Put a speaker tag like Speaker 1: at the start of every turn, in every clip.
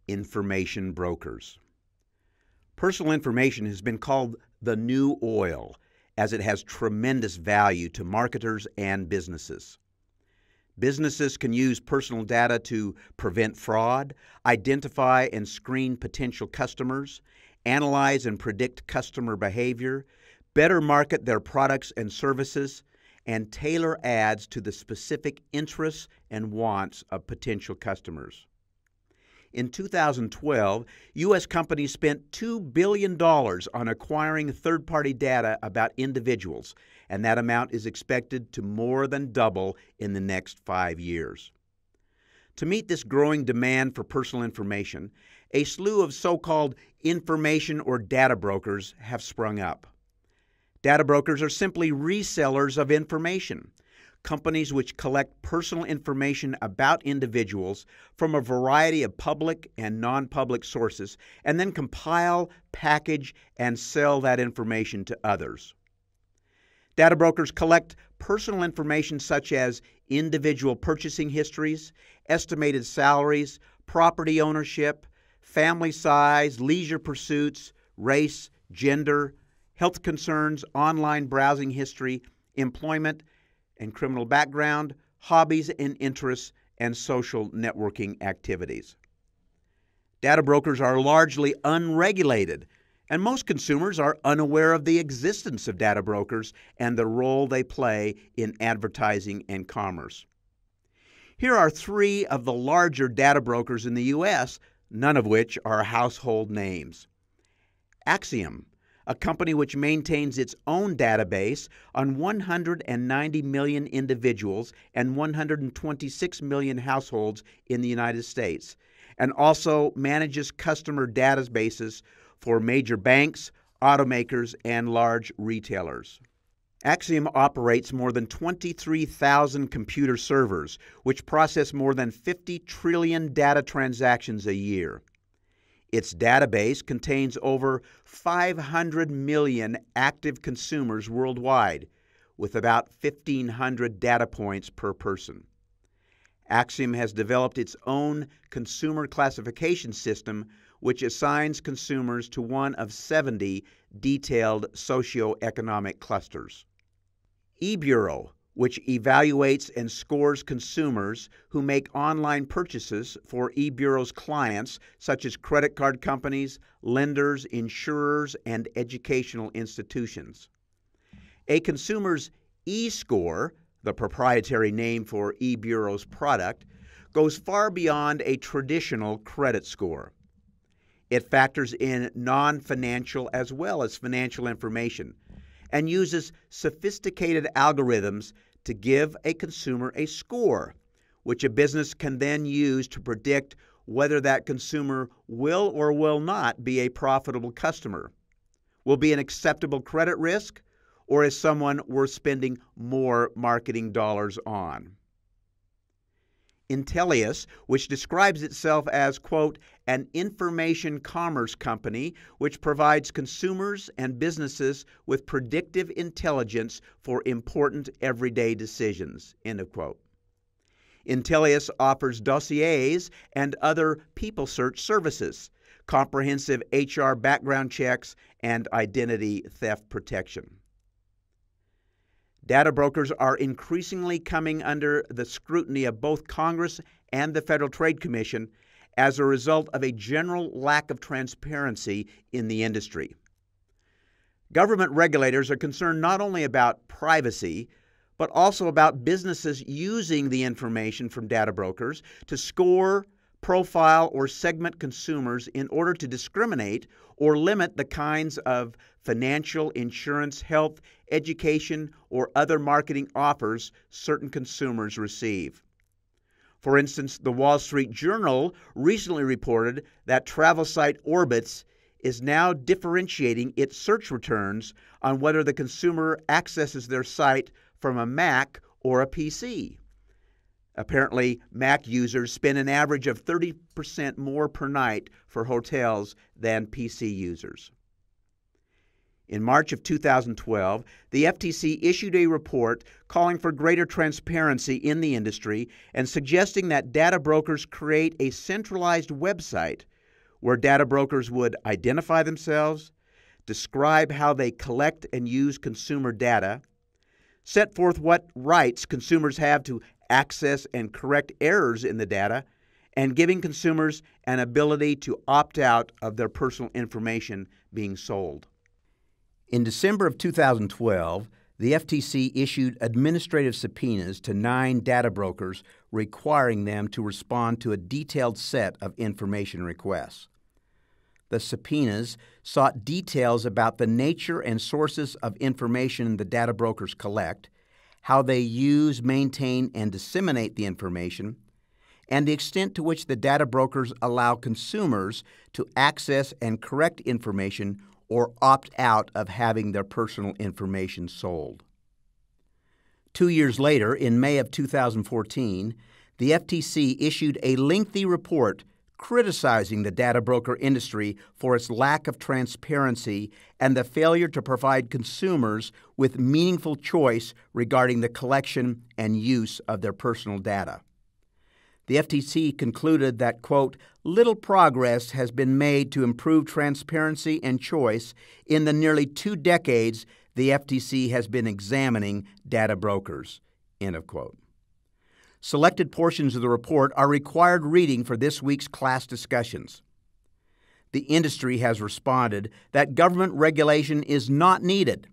Speaker 1: information brokers. Personal information has been called the new oil, as it has tremendous value to marketers and businesses. Businesses can use personal data to prevent fraud, identify and screen potential customers, analyze and predict customer behavior, better market their products and services, and tailor ads to the specific interests and wants of potential customers. In 2012, U.S. companies spent $2 billion on acquiring third-party data about individuals, and that amount is expected to more than double in the next 5 years. To meet this growing demand for personal information, a slew of so-called information or data brokers have sprung up. Data brokers are simply resellers of information, companies which collect personal information about individuals from a variety of public and non-public sources and then compile, package, and sell that information to others. Data brokers collect personal information such as individual purchasing histories, estimated salaries, property ownership, family size, leisure pursuits, race, gender, health concerns, online browsing history, employment and criminal background, hobbies and interests, and social networking activities. Data brokers are largely unregulated, and most consumers are unaware of the existence of data brokers and the role they play in advertising and commerce. Here are 3 of the larger data brokers in the U.S., none of which are household names. Acxiom, a company which maintains its own database on 190 million individuals and 126 million households in the United States, and also manages customer databases for major banks, automakers, and large retailers. Acxiom operates more than 23,000 computer servers, which process more than 50 trillion data transactions a year. Its database contains over 500 million active consumers worldwide, with about 1,500 data points per person. Acxiom has developed its own consumer classification system, which assigns consumers to one of 70 detailed socioeconomic clusters. eBureau, which evaluates and scores consumers who make online purchases for eBureau's clients, such as credit card companies, lenders, insurers, and educational institutions. A consumer's eScore, the proprietary name for eBureau's product, goes far beyond a traditional credit score. It factors in non-financial as well as financial information and uses sophisticated algorithms to give a consumer a score, which a business can then use to predict whether that consumer will or will not be a profitable customer, will be an acceptable credit risk, or is someone worth spending more marketing dollars on. Intellius, which describes itself as, quote, an information commerce company which provides consumers and businesses with predictive intelligence for important everyday decisions, end of quote. Intellius offers dossiers and other people search services, comprehensive HR background checks, and identity theft protection. Data brokers are increasingly coming under the scrutiny of both Congress and the Federal Trade Commission as a result of a general lack of transparency in the industry. Government regulators are concerned not only about privacy, but also about businesses using the information from data brokers to score, profile, or segment consumers in order to discriminate or limit the kinds of financial, insurance, health, education, or other marketing offers certain consumers receive. For instance, the Wall Street Journal recently reported that travel site Orbitz is now differentiating its search returns on whether the consumer accesses their site from a Mac or a PC. Apparently, Mac users spend an average of 30% more per night for hotels than PC users. In March of 2012, the FTC issued a report calling for greater transparency in the industry and suggesting that data brokers create a centralized website where data brokers would identify themselves, describe how they collect and use consumer data, set forth what rights consumers have to access and correct errors in the data, and giving consumers an ability to opt out of their personal information being sold. In December of 2012, the FTC issued administrative subpoenas to 9 data brokers requiring them to respond to a detailed set of information requests. The subpoenas sought details about the nature and sources of information the data brokers collect, how they use, maintain, and disseminate the information, and the extent to which the data brokers allow consumers to access and correct information or opt out of having their personal information sold. 2 years later, in May of 2014, the FTC issued a lengthy report criticizing the data broker industry for its lack of transparency and the failure to provide consumers with meaningful choice regarding the collection and use of their personal data. The FTC concluded that, quote, little progress has been made to improve transparency and choice in the nearly 2 decades the FTC has been examining data brokers, end of quote. Selected portions of the report are required reading for this week's class discussions. The industry has responded that government regulation is not needed,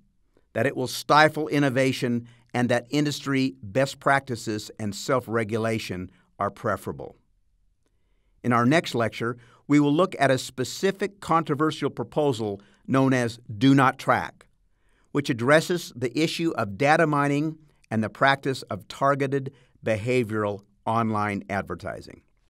Speaker 1: that it will stifle innovation, and that industry best practices and self-regulation are preferable. In our next lecture, we will look at a specific controversial proposal known as Do Not Track, which addresses the issue of data mining and the practice of targeted behavioral online advertising.